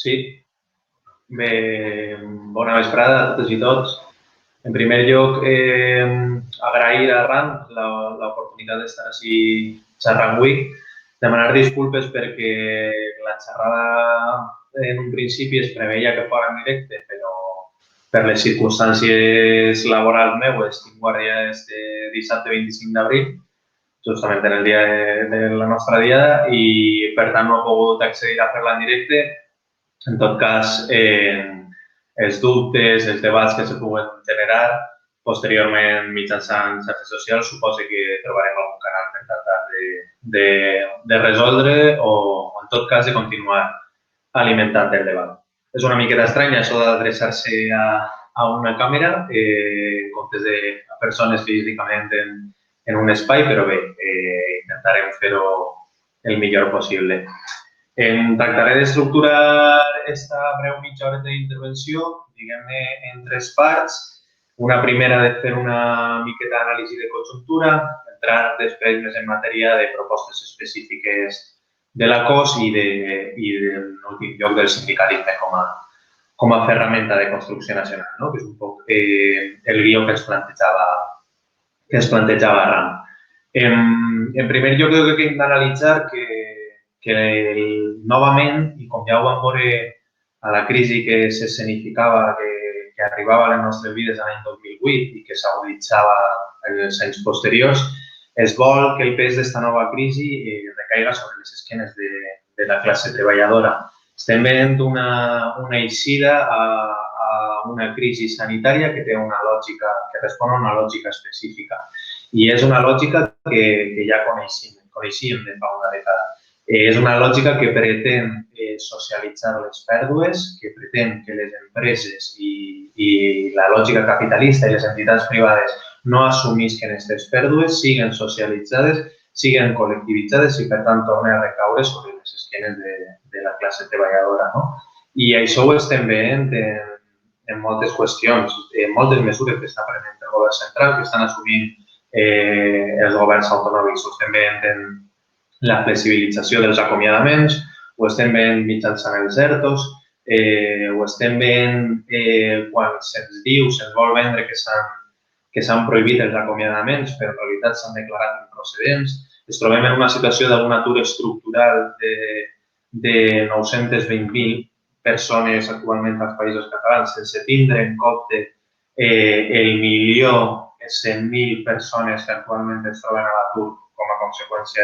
Sí, bé, bona vesprada a totes i tots. En primer lloc, agrair a RAN l'oportunitat d'estar així xerrant avui, demanar disculpes perquè la xerrada en un principi es preveia que fos en directe, però per les circumstàncies laborals meues tinc guàrdia este dissabte 25 d'abril, justament en el dia de la nostra diada, i per tant no he pogut accedir a fer-la en directe. En tot cas, els dubtes, els debats que se puguen generar posteriorment mitjançant xarxes socials, suposo que trobarem algun canal per tratar de resoldre o, en tot cas, de continuar alimentant el debat. És una miqueta estrany això d'adreçar-se a una càmera en comptes de a persones físicament en un espai, però bé, intentarem fer-ho el millor possible. Tractaré d'estructurar aquesta breu mitja hora d'intervenció, diguem-ne, en tres parts. Una primera de fer una miqueta d'anàlisi de conjuntura, entrar després més en matèria de propostes específiques de la COS i, en últim lloc, del sindicalisme com a ferramenta de construcció nacional, no? Que és un poc el guió que ens plantejava RAM. En primer lloc, crec que hem d'analitzar que novament, i com ja ho vam veure a la crisi que s'escenificava, que arribava a les nostres vides l'any 2008 i que s'aguditzava en els anys posteriors, es vol que el pes d'esta nova crisi recaiga sobre les esquenes de la classe treballadora. Estem veient una eixida a una crisi sanitària que té una lògica, que respon a una lògica específica. I és una lògica que ja coneixíem de fa una dècada. És una lògica que pretén socialitzar les pèrdues, que pretén que les empreses i la lògica capitalista i les entitats privades no assumisquen aquestes pèrdues, siguen socialitzades, siguen col·lectivitzades i, per tant, tornen a recaure sobre les esquenes de la classe treballadora. I això ho estem veient en moltes qüestions, en moltes mesures que està prenent el govern central, que estan assumint els governs autonòmics. Ho estem veient en la flexibilització dels acomiadaments, ho estem veient mitjançant els ERTOs, ho estem veient quan se'ns diu, se'ns vol vendre que s'han prohibit els acomiadaments, però en realitat s'han declarat improcedents. Ens trobem en una situació d'un atur estructural de 920.000 persones actualment als Països Catalans, sense tindre en compte el 1.100.000 persones que actualment es troben a l'atur com a conseqüència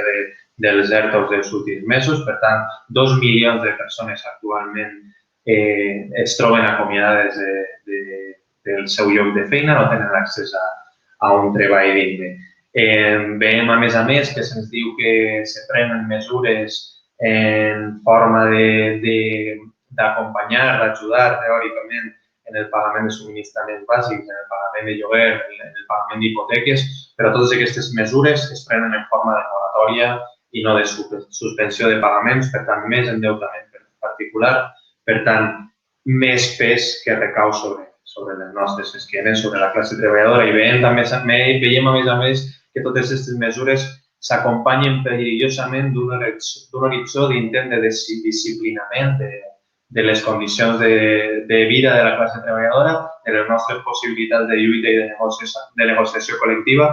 dels ERTOs dels últims mesos. Per tant, 2 milions de persones actualment es troben acomiadades del seu lloc de feina, no tenen accés a un treball digne. Veiem, a més, que se'ns diu que se prenen mesures en forma d'acompanyar, d'ajudar teòricament en el pagament de subministraments bàsics, en el pagament de lloguer, en el pagament d'hipoteques, però totes aquestes mesures es prenen en forma de moratòria i no de suspensió de pagaments, per tant, més endeutament particular, per tant, més pes que recau sobre les nostres esquenes, sobre la classe treballadora. I veiem, a més, que totes aquestes mesures s'acompanyen perillosament d'un horitzó d'intent de disciplinament de les condicions de vida de la classe treballadora, de les nostres possibilitats de lluita i de negociació col·lectiva,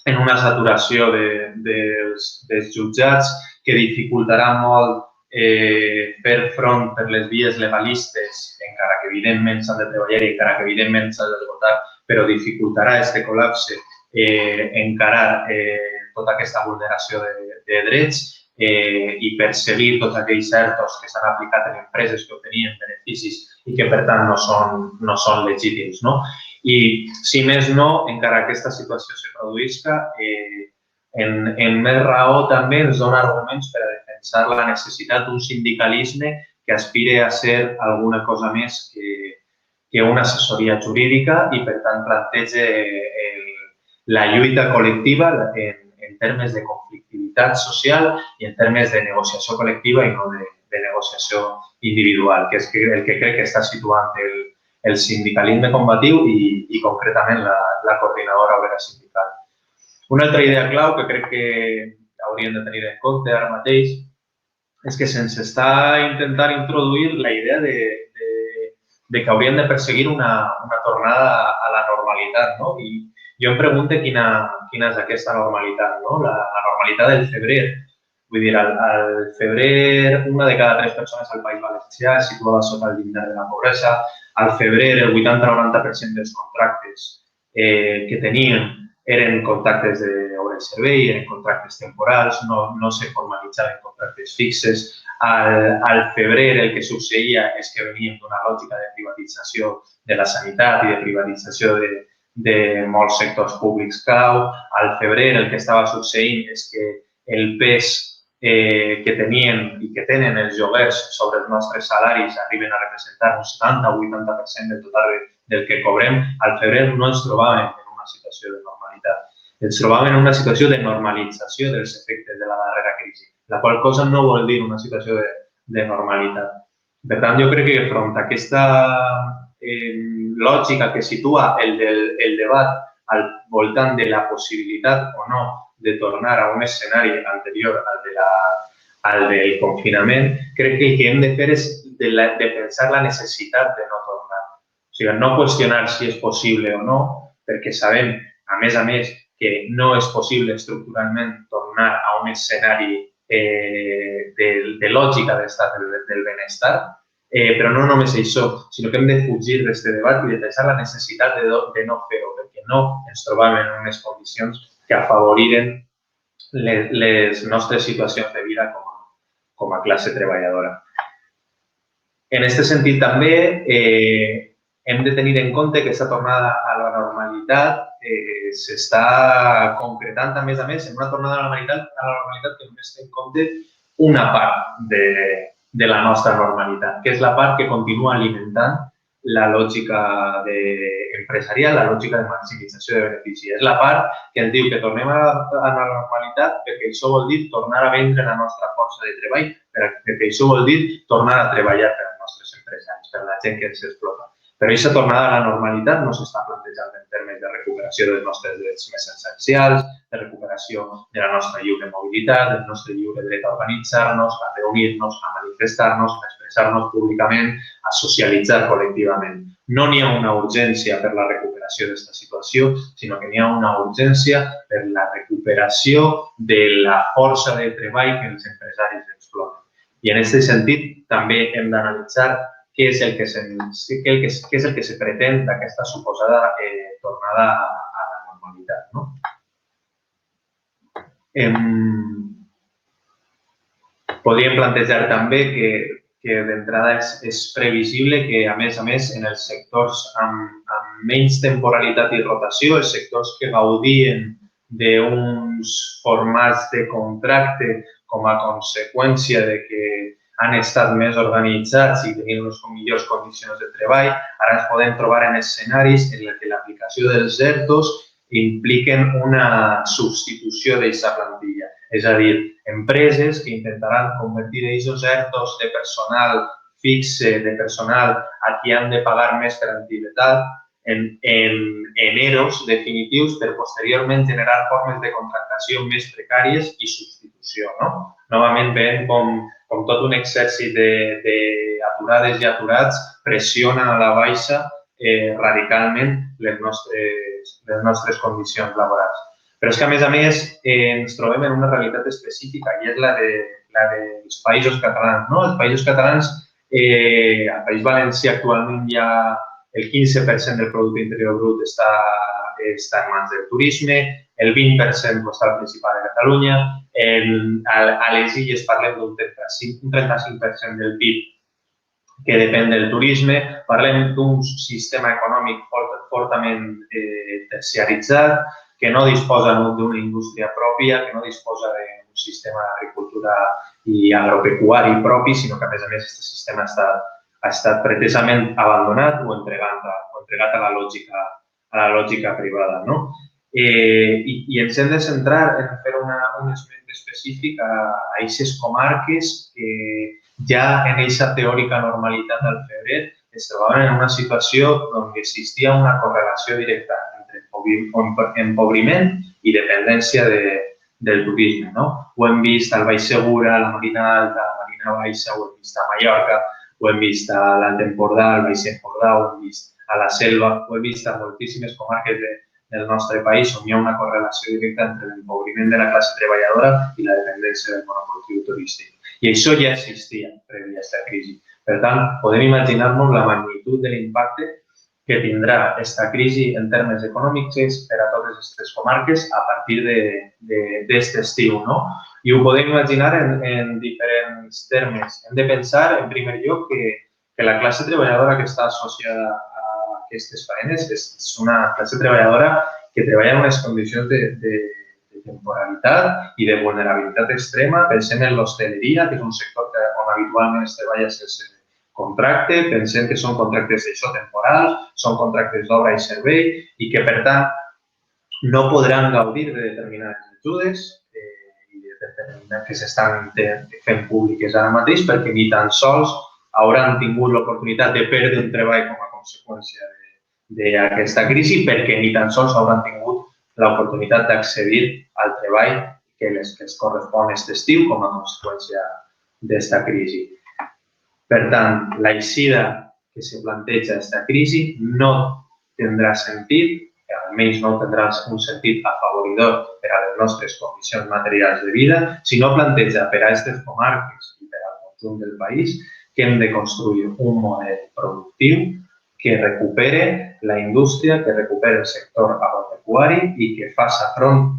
en una saturació dels jutjats que dificultarà molt fer front per les vies legalistes, encara que evidentment s'han de treballar i encara que evidentment s'ha d'esgotar, però dificultarà aquest col·lapse encarar tota aquesta vulneració de drets i perseguir tots aquells ERTOs que s'han aplicat en empreses que obtenien beneficis i que, per tant, no són legítims. I, si més no, encara que aquesta situació se produïsca, en més raó també ens dona arguments per a defensar la necessitat d'un sindicalisme que aspire a ser alguna cosa més que una assessoria jurídica i, per tant, planteja la lluita col·lectiva en termes de conflictivitat social i en termes de negociació col·lectiva i no de negociació individual, que és el que crec que està situant el sindicalisme combatiu i concretament la coordinadora obrera sindical. Una altra idea clau que crec que hauríem de tenir en compte ara mateix és que se'ns està intentant introduir la idea de que hauríem de perseguir una tornada a la normalitat, no? I jo em pregunto quina és aquesta normalitat, no? La normalitat del febrer. Vull dir, al febrer, una de cada 3 persones al País Valencià es situava sota el llindar de la pobresa. Al febrer, el 80-90% dels contractes que tenien eren contractes d'hora de servei, eren contractes temporals, no se formalitzaven contractes fixes. Al febrer el que succeïa és que veníem d'una lògica de privatització de la sanitat i de privatització de molts sectors públics clau. Al febrer el que estava succeint és que el pes que tenien i que tenen els joguers sobre els nostres salaris arriben a representar un 70 o 80% del total del que cobrem. Al febrer no ens trobàvem en una situació de normalitat. Ens trobàvem en una situació de normalització dels efectes de la darrera crisi, la qual cosa no vol dir una situació de normalitat. Per tant, jo crec que front a aquesta lògica que situa el debat al voltant de la possibilitat o no de tornar a un escenari anterior al del confinament, crec que el que hem de fer és de pensar la necessitat de no tornar. O sigui, no qüestionar si és possible o no, perquè sabem, a més, que no és possible estructuralment tornar a un escenari de lògica d'estat del benestar, però no només això, sinó que hem de fugir d'aquest debat i de pensar la necessitat de no fer-ho, perquè no ens trobàvem en unes condicions que afavoriren les nostres situacions de vida com a classe treballadora. En aquest sentit, també hem de tenir en compte que aquesta tornada a la normalitat s'està concretant, a més, en una tornada a la normalitat que només té en compte una part de la nostra normalitat, que és la part que continua alimentant la lògica empresarial, la lògica de maximització de benefici. És la part que ens diu que tornem a la normalitat perquè això vol dir tornar a vendre la nostra força de treball, perquè això vol dir tornar a treballar per als nostres empresaris, per la gent que ens explota. Però aquesta tornada a la normalitat no s'està plantejant en termes de recuperació dels nostres drets més essencials, de recuperació de la nostra lliure mobilitat, del nostre lliure dret a organitzar-nos, a reunir-nos, a manifestar-nos, a expressar-nos públicament, a socialitzar col·lectivament. No n'hi ha una urgència per la recuperació d'aquesta situació, sinó que n'hi ha una urgència per la recuperació de la força de treball que els empresaris exploten. I en aquest sentit també hem d'analitzar què és el que se pretén d'aquesta suposada tornada a la normalitat. No? Podríem plantejar també que d'entrada és previsible que, a més, en els sectors amb menys temporalitat i rotació, els sectors que gaudien d'uns formats de contracte com a conseqüència de que han estat més organitzats i tenien unes millors condicions de treball, ara ens podem trobar en escenaris en què l'aplicació dels ERTOs impliquen una substitució d'aquesta plantilla. És a dir, empreses que intentaran convertir aquests ERTOs de personal fixe, de personal a qui han de pagar més per antiguitat, en EROs definitius per posteriorment generar formes de contractació més precàries i substitució. Novament veiem com tot un exèrcit d'aturades i aturats pressiona a la baixa radicalment les nostres condicions laborals. Però és que, a més, ens trobem en una realitat específica i és la dels països catalans. Els països catalans, al País Valencià actualment hi ha el 15% del producte interior brut està en mans del turisme, el 20% està al Principat de Catalunya, a les illes parlem d'un 35% del PIB que depèn del turisme, parlem d'un sistema econòmic fortament terciaritzat, que no disposa d'una indústria pròpia, que no disposa d'un sistema d'agricultura i agropecuari propi, sinó que, a més, aquest sistema ha estat pretesament abandonat o entregat a la lògica privada. I ens hem de centrar en fer un esment específic a aquestes comarques que ja en aquesta teòrica normalitat al febrer es trobaven en una situació on existia una correlació directa entre empobriment i dependència del turisme. Ho hem vist al Baix Segura, a la Marina Alta, a la Marina Marina Baixa, ho hem vist a Mallorca, ho hem vist a l'Alt Empordà, al Baix Empordà, ho hem vist a la Selva, ho hem vist a moltíssimes comarques del nostre país on hi ha una correlació directa entre l'empobriment de la classe treballadora i la dependència del monocultiu turístic. I això ja existia previ a aquesta crisi. Per tant, podem imaginar-nos la magnitud de l'impacte que tindrà aquesta crisi en termes econòmics per a totes aquestes comarques a partir d'aquest estiu, no? I ho podem imaginar en diferents termes. Hem de pensar, en primer lloc, que la classe treballadora que està associada a aquestes faenes és una classe treballadora que treballa en unes condicions de temporalitat i de vulnerabilitat extrema. Pensem en l'hostaleria, que és un sector on habitualment es treballa sense contracte, pensem que són contractes d'això temporals, són contractes d'obra i servei i que, per tant, no podran gaudir de determinades ajudes i de determinades que s'estan fent públiques ara mateix perquè ni tan sols hauran tingut l'oportunitat de perdre un treball com a conseqüència d'aquesta crisi perquè ni tan sols hauran tingut l'oportunitat d'accedir al treball que els correspon aquest estiu com a conseqüència d'aquesta crisi. Per tant, l'eixida que se planteja aquesta crisi no tindrà sentit, almenys no tindrà un sentit afavoridor per a les nostres condicions materials de vida, sinó planteja per a aquestes comarques i per al conjunt del país que hem de construir un model productiu que recupere la indústria, que recupere el sector agropecuari i que faci front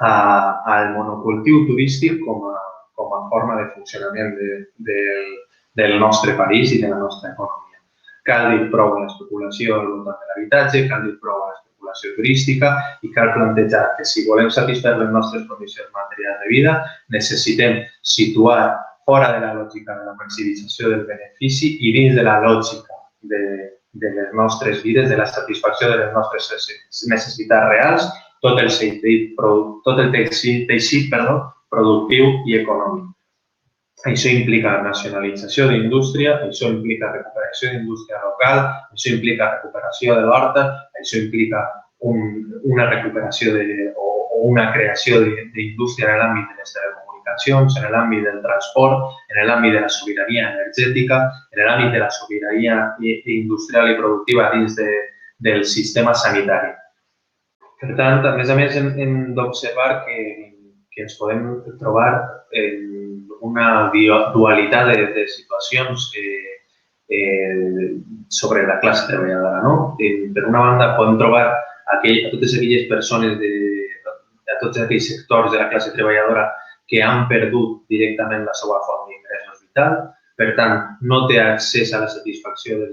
al monocultiu turístic com a forma de funcionament del nostre país i de la nostra economia. Cal dir prou a l'especulació al voltant de l'habitatge, cal dir prou a l'especulació turística i cal plantejar que si volem satisfer les nostres condicions materials de vida necessitem situar fora de la lògica de la maximització del benefici i dins de la lògica de les nostres vides, de la satisfacció de les nostres necessitats reals, tot el teixit productiu i econòmic. Això implica nacionalització d'indústria, això implica recuperació d'indústria local, això implica recuperació de l'horta, això implica una recuperació o una creació d'indústria en l'àmbit de les telecomunicacions, en l'àmbit del transport, en l'àmbit de la sobirania energètica, en l'àmbit de la sobirania industrial i productiva dins del sistema sanitari. Per tant, a més, hem d'observar que ens podem trobar en una dualitat de situacions sobre la classe treballadora. No? Per una banda, podem trobar a totes aquelles persones, a tots aquells sectors de la classe treballadora que han perdut directament la seva font d'ingressos vital, per tant, no té accés a la satisfacció de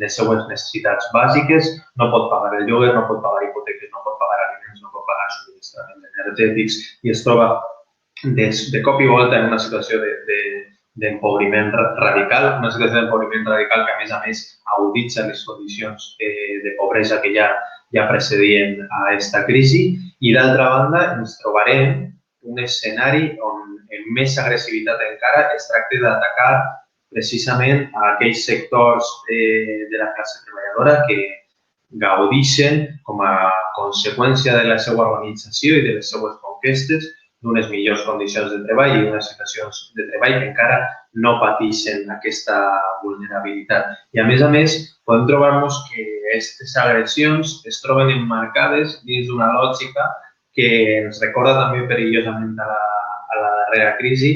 les seues necessitats bàsiques, no pot pagar el lloguer, no pot pagar hipoteques, no pot pagar aliments, no pot pagar subministraments energètics i es troba de cop i volta en una situació d'empobriment radical, una situació d'empobriment radical que, a més, aguditza les condicions de pobresa que ja precedien a aquesta crisi i, d'altra banda, ens trobarem un escenari on, amb més agressivitat encara, es tracta d'atacar precisament a aquells sectors de la classe treballadora que gaudeixen com a conseqüència de la seva organització i de les seues conquestes d'unes millors condicions de treball i d'unes situacions de treball que encara no pateixen aquesta vulnerabilitat. I, a més, podem trobar-nos que aquestes agressions es troben emmarcades dins d'una lògica que ens recorda també perillosament a la darrera crisi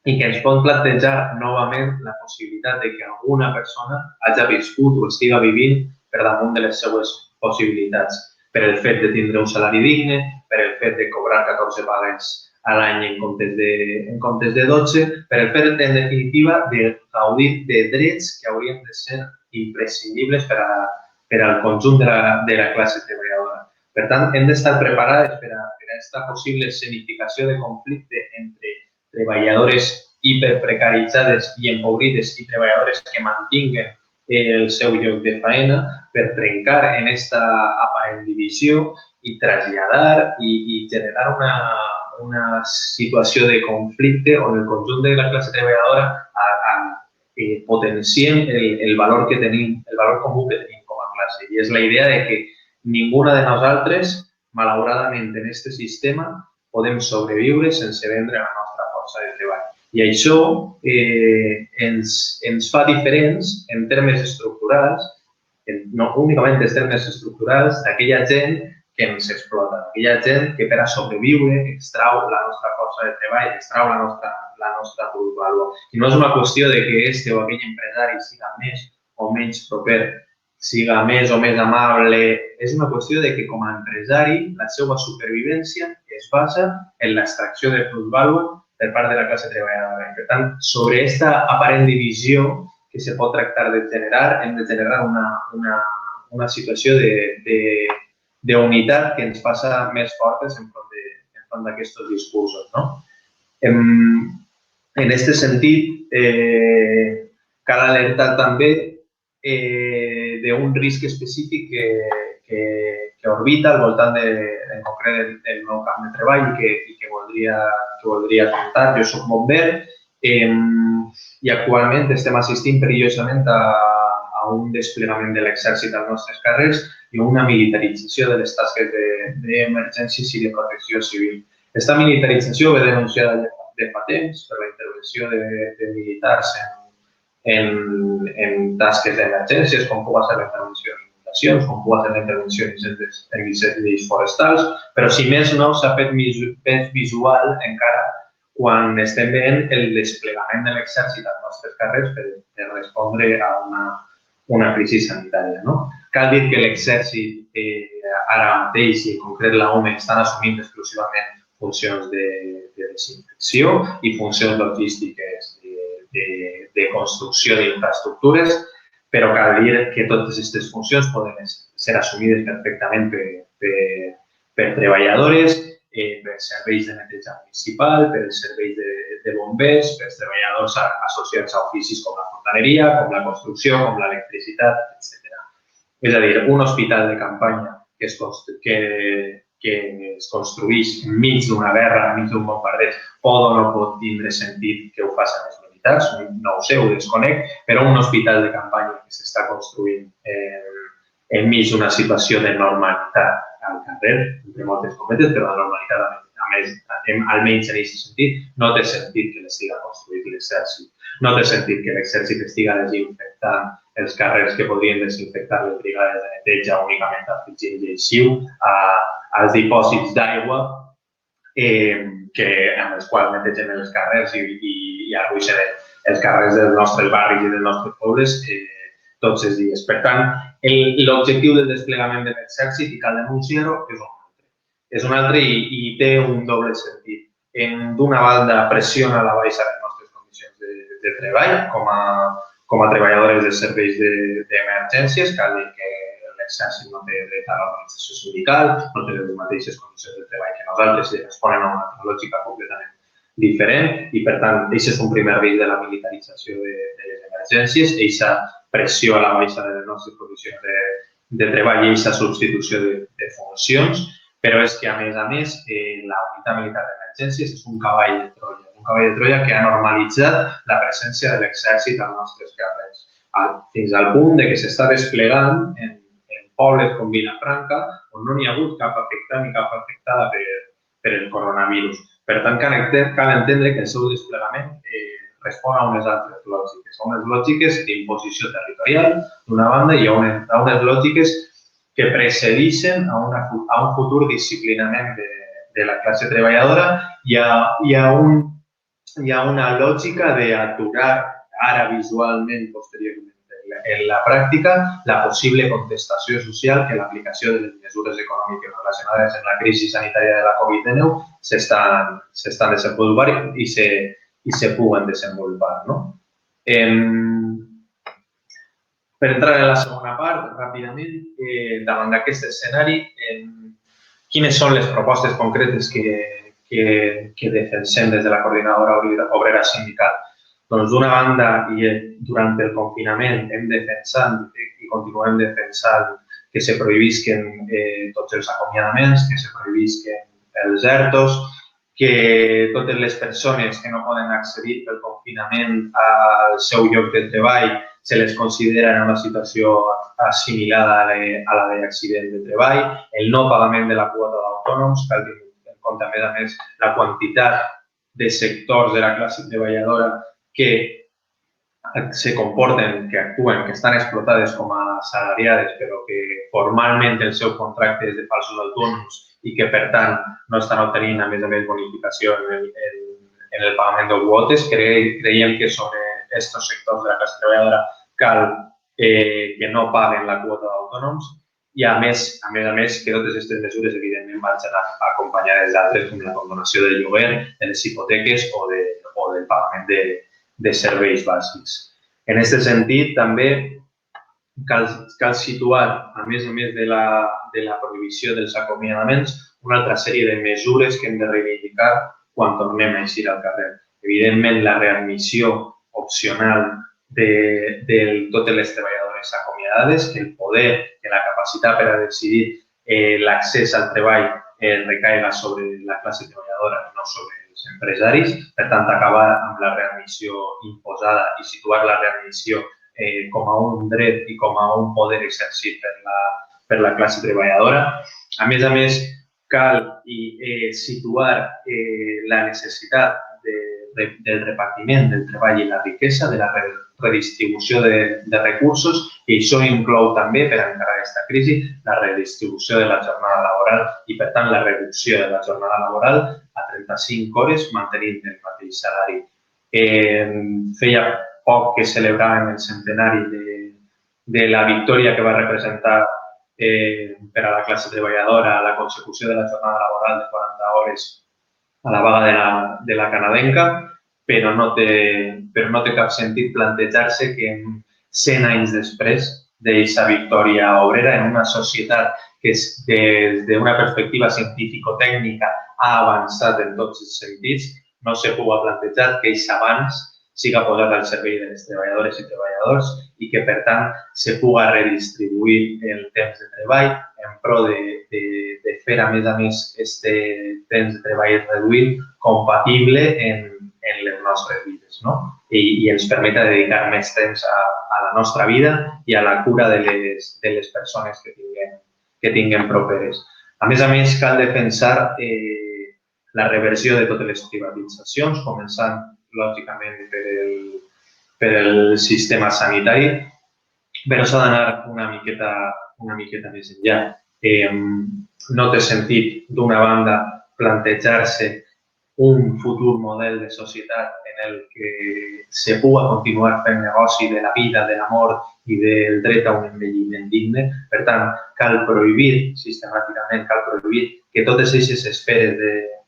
i que ens pot plantejar novament la possibilitat de que alguna persona hagi viscut o estiga vivint per damunt de les seues possibilitats, per el fet de tindre un salari digne, per el fet de cobrar 14 pagues a l'any en comptes de 12, per el fet, en definitiva, de gaudir de drets que haurien de ser imprescindibles per al conjunt de la classe treballadora. Per tant, hem d'estar preparats per a aquesta possible escenificació de conflicte entre treballadores hiperprecaritzades i empobrides i treballadores que mantinguen el seu lloc de feina per trencar en aquesta aparent divisió i traslladar i generar una situació de conflicte on el conjunt de la classe treballadora potenciem el valor que tenim, el valor comú que tenim com a classe. I és la idea de que ninguna de nosaltres, malauradament, en aquest sistema, podem sobreviure sense vendre la nostra força de treball. I això ens fa diferents en termes estructurals, no únicament en termes estructurals, d'aquella gent que ens explota, aquella gent que per a sobreviure extrau la nostra força de treball, extrau la nostra plusvàlua. I no és una qüestió de que este o aquell empresari siga més o menys proper, siga més o més amable, és una qüestió de que com a empresari la seva supervivència es basa en l'extracció de plusvàlua per part de la classe treballadora. Per tant, sobre aquesta aparent divisió que se pot tractar de generar, hem de generar una situació d'unitat que ens faça més fortes enfront d'aquests discursos. No? En aquest sentit, cal alertar també d'un risc específic que orbita al voltant en concret del nou camp de treball i que voldria contar. Jo soc bomber i actualment estem assistint perillosament a un desplegament de l'exèrcit als nostres carrers i una militarització de les tasques d'emergències i de protecció civil. Aquesta militarització ve denunciada de fa temps per la intervenció de militars en tasques d'emergències, com pot ser la intervenció en inundacions, com pot ser la intervenció en incendis forestals, però si més no s'ha fet més visual encara quan estem veient el desplegament de l'exèrcit als nostres carrers per respondre a una crisi sanitària. No? Cal dir que l'exèrcit ara mateix i en concret l'OME estan assumint exclusivament funcions de desinfecció i funcions logístiques de construcció d'infraestructures, però cal dir que totes aquestes funcions poden ser assumides perfectament per treballadores, per serveis de neteja municipal, per serveis de bombers, per treballadors associats a oficis com la fontaneria, com la construcció, com l'electricitat, etc. És a dir, un hospital de campanya que es construeix enmig d'una guerra, enmig d'un bombardeig, pot o no pot tindre sentit que ho facin els militars, no ho sé, ho desconec, però un hospital de campanya que s'està construint enmig d'una situació de normalitat al carrer, entre moltes cometes, però la normalitat, almenys en aquest sentit, no té sentit que l'estiga construint l'exèrcit. No té sentit que l'exèrcit estiga desinfectant els carrers que podrien desinfectar les brigades de neteja únicament afegint lleixiu als dipòsits d'aigua amb els quals netegen els carrers i arruixen els carrers dels nostres barris i dels nostres pobles tots els dies. Per tant, l'objectiu del desplegament de l'exèrcit, i cal denunciar-ho, és un altre i té un doble sentit. D'una banda, pressiona a la baixa les nostres condicions de treball com a treballadores de serveis d'emergències. Cal dir que l'exèrcit no té dret a l'organització sindical, no té les mateixes condicions de treball que nosaltres i responen a una lògica completament diferent i, per tant, aquest és un primer risc de la militarització de les emergències, aquesta pressió a la baixa de les nostres condicions de treball i aquesta substitució de funcions, però és que, a més, la unitat militar d'emergències és un cavall de Troia que ha normalitzat la presència de l'exèrcit als nostres carrers, fins al punt que s'està desplegant en pobles com Vilafranca, on no n'hi ha hagut cap afectat ni cap afectada per el coronavirus. Per tant, cal entendre que el seu desplegament respon a unes altres lògiques, a unes lògiques d'imposició territorial, d'una banda, i a unes lògiques que precedeixen a un futur disciplinament de la classe treballadora i a una lògica d'aturar ara visualment, posteriorment, en la pràctica, la possible contestació social que l'aplicació de les mesures econòmiques relacionades amb la crisi sanitària de la Covid-19 s'estan desenvolupant i se puguen desenvolupar. Per entrar en la segona part, ràpidament, davant d'aquest escenari, quines són les propostes concretes que defensem des de la Coordinadora Obrera Sindical? Doncs, d'una banda, i durant el confinament hem defensat i continuem defensant que se prohibisquen tots els acomiadaments, que se prohibisquen els ERTOs, que totes les persones que no poden accedir pel confinament al seu lloc de treball se les considera en una situació assimilada a la d'accident de treball, el no pagament de la quota d'autònoms, cal tenir en compte, a més, la quantitat de sectors de la classe treballadora que se comporten, que actuen, que estan explotades com a assalariades, però que formalment el seu contracte és de falsos autònoms i que, per tant, no estan obtenint, a més, bonificació en el pagament de quotes. Creiem que sobre aquests sectors de la classe treballadora cal que no paguen la quota d'autònoms i, a més, que totes aquestes mesures, evidentment, vagin acompanyades d'altres, com la condonació del lloguer, de les hipoteques o del pagament de serveis bàsics. En aquest sentit, també cal situar, a més de la prohibició dels acomiadaments, una altra sèrie de mesures que hem de reivindicar quan tornem a eixir al carrer. Evidentment, la readmissió opcional de totes les treballadores acomiadades, que el poder, que la capacitat per a decidir l'accés al treball recaiga sobre la classe treballadora, no sobre els empresaris. Per tant, acabar amb la readmissió imposada i situar la readmissió com a un dret i com a un poder exercit per la classe treballadora. A més, cal situar la necessitat del repartiment del treball i la riquesa, de la redistribució de recursos, i això inclou també, per encarar aquesta crisi, la redistribució de la jornada laboral i, per tant, la reducció de la jornada laboral a 35 hores mantenint el mateix salari. Feia poc que celebràvem el centenari de la victòria que va representar per a la classe treballadora la consecució de la jornada laboral de 40 hores a la vaga de la canadenca, però no té cap sentit plantejar-se que 100 anys després d'aquesta victòria obrera, en una societat que des d'una perspectiva científico-tècnica ha avançat en tots els sentits, no se pugui plantejar que aquest avanç siga posat al servei de les treballadores i treballadors i que, per tant, se pugui redistribuir el temps de treball en pro de fer, a més, aquest temps de treball reduït compatible en les nostres vides, no? I ens permeta dedicar més temps a la nostra vida i a la cura de les persones que tinguem properes. A més, cal defensar la reversió de totes les privatitzacions, començant, lògicament, per el sistema sanitari, però s'ha d'anar una miqueta més enllà. No té sentit, d'una banda, plantejar-se un futur model de societat en el que se pugui continuar fent negoci de la vida, de la mort i del dret a un envelliment digne. Per tant, cal prohibir, sistemàticament, que totes aquestes esferes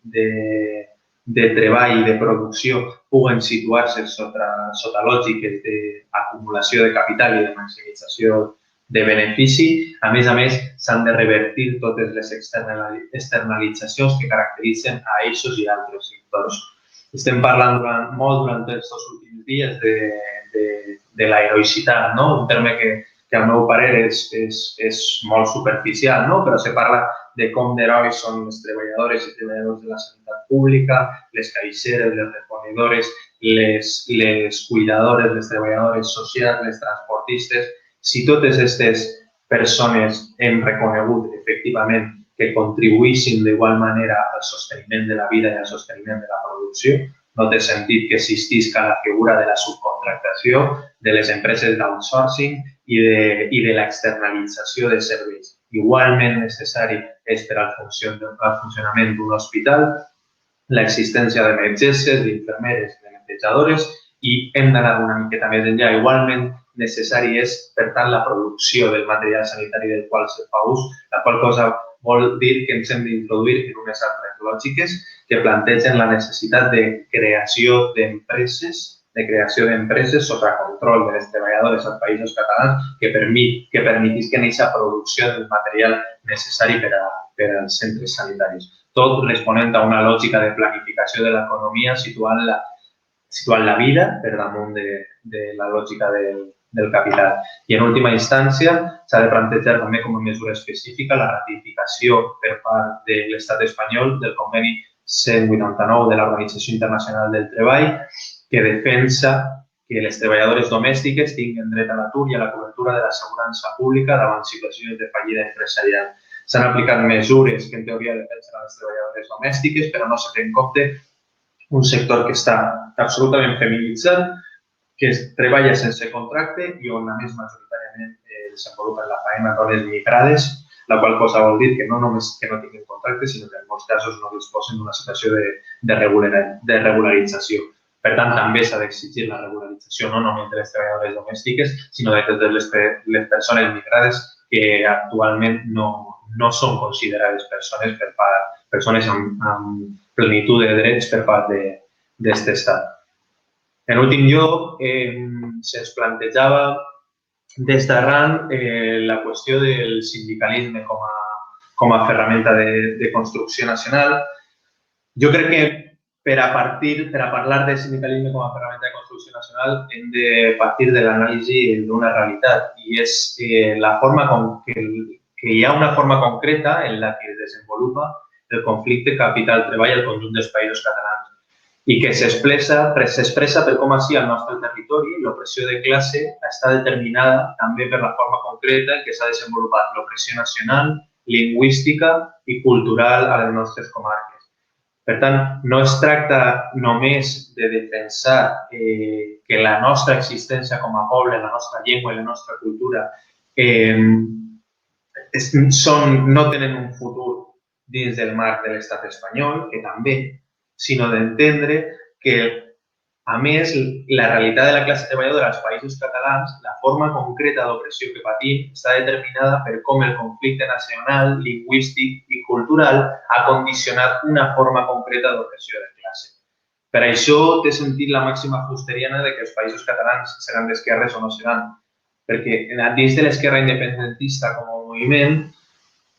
de treball i de producció puguen situar-se sota lògiques d'acumulació de capital i de maximització de benefici. A més, s'han de revertir totes les externalitzacions que caracteritzen a aquests i altres sectors. Estem parlant molt durant aquests últims dies de l'heroïcitat, un terme que al meu parer és molt superficial, però se parla de com d'herois són les treballadores i treballadors de la sanitat pública, les caixeres, les reponedores, les cuidadores, les treballadores socials, les transportistes. Si totes aquestes persones hem reconegut efectivament que contribuïssin d'igual manera al sosteniment de la vida i al sosteniment de la producció, no té sentit que existisca la figura de la subcontractació, de les empreses d'outsourcing i de l'externalització de serveis. Igualment necessari és per al funcionament d'un hospital l'existència de metgesses, d'infermeres, de netejadores, i hem d'anar una miqueta més enllà. Igualment necessari és, per tant, la producció del material sanitari del qual se fa ús, la qual cosa vol dir que ens hem d'introduir en unes altres lògiques que plantegen la necessitat de creació d'empreses sota control de les treballadores als països catalans que permetisquen aquesta producció del material necessari per als centres sanitaris. Tot responent a una lògica de planificació de l'economia situant la vida per damunt de la lògica del capital. I, en última instància, s'ha de plantejar també com a mesura específica la ratificació per part de l'Estat espanyol del conveni 189 de l'Organització Internacional del Treball, que defensa que les treballadores domèstiques tinguin dret a l'atur i a la cobertura de l'assegurança pública davant situacions de fallida empresarial. S'han aplicat mesures que en teoria defensen les treballadores domèstiques, però no se té en compte un sector que està absolutament feminitzat, que es treballa sense contracte i on, a més, majoritàriament desenvolupen la feina dones migrades, la qual cosa vol dir que no només que no tinguin contracte, sinó que en molts casos no disposen d'una situació de regularització. Per tant, també s'ha d'exigir la regularització no només de les treballadores domèstiques, sinó de totes les persones migrades que actualment no són considerades persones amb plenitud de drets per part d'aquest estat. En últim lloc, se'ns plantejava des d'arran la qüestió del sindicalisme com a ferramenta de construcció nacional. Jo crec que per a parlar de sindicalisme com a ferramenta de construcció nacional hem de partir de l'anàlisi d'una realitat i és la forma que hi ha una forma concreta en la que es desenvolupa el conflicte capital-treball al conjunt dels països catalans i que s'expressa per com així al nostre territori l'opressió de classe està determinada també per la forma concreta en què s'ha desenvolupat l'opressió nacional, lingüística i cultural a les nostres comarques. Per tant, no es tracta només de defensar que la nostra existència com a poble, la nostra llengua i la nostra cultura no tenen un futur dins del marc de l'estat espanyol, que també, sinó d'entendre que, a més, la realitat de la classe treballadora als països catalans, la forma concreta d'opressió que patim, està determinada per com el conflicte nacional, lingüístic i cultural ha condicionat una forma concreta d'opressió de classe. Per això té sentit la màxima fusteriana de que els països catalans seran d'esquerres o no seran, perquè dins de l'esquerra independentista com a moviment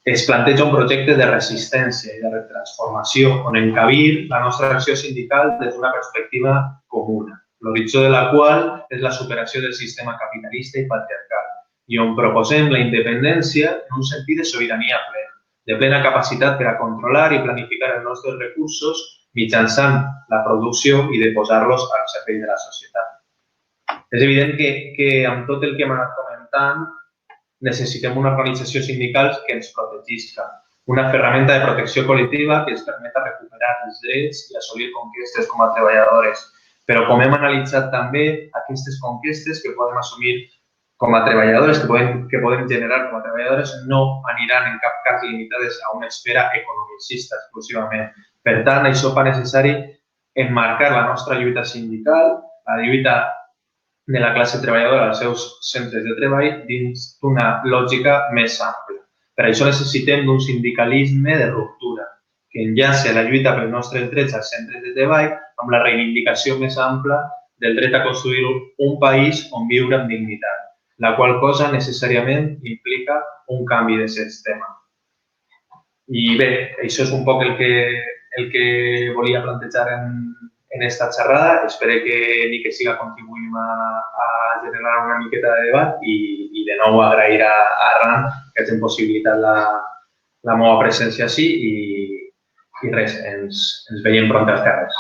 es planteja un projecte de resistència i de transformació on encabir la nostra acció sindical des d'una perspectiva comuna, l'horitzó de la qual és la superació del sistema capitalista i patriarcal i on proposem la independència en un sentit de sobirania plena, de plena capacitat per a controlar i planificar els nostres recursos mitjançant la producció i de posar-los al servei de la societat. És evident que amb tot el que hem anat comentant necessitem una organització sindical que ens protegisca, una ferramenta de protecció col·lectiva que ens permeta recuperar els drets i assolir conquestes com a treballadores. Però com hem analitzat també, aquestes conquestes que podem assumir com a treballadores, que podem generar com a treballadores, no aniran en cap cas limitades a una esfera economicista exclusivament. Per tant, això fa necessari emmarcar la nostra lluita sindical, la lluita de la classe treballadora als seus centres de treball dins d'una lògica més àmplia. Per això necessitem d'un sindicalisme de ruptura, que enllaci la lluita pels nostres drets als centres de treball amb la reivindicació més ampla del dret a construir un país on viure amb dignitat, la qual cosa necessàriament implica un canvi de sistema. I bé, això és un poc el que volia plantejar en esta xerrada. Espero que ni que siga contribuïm a generar una miqueta de debat i de nou agrair a Arran que hagin possibilitat la meva presència així i res, ens veiem pront als carrers.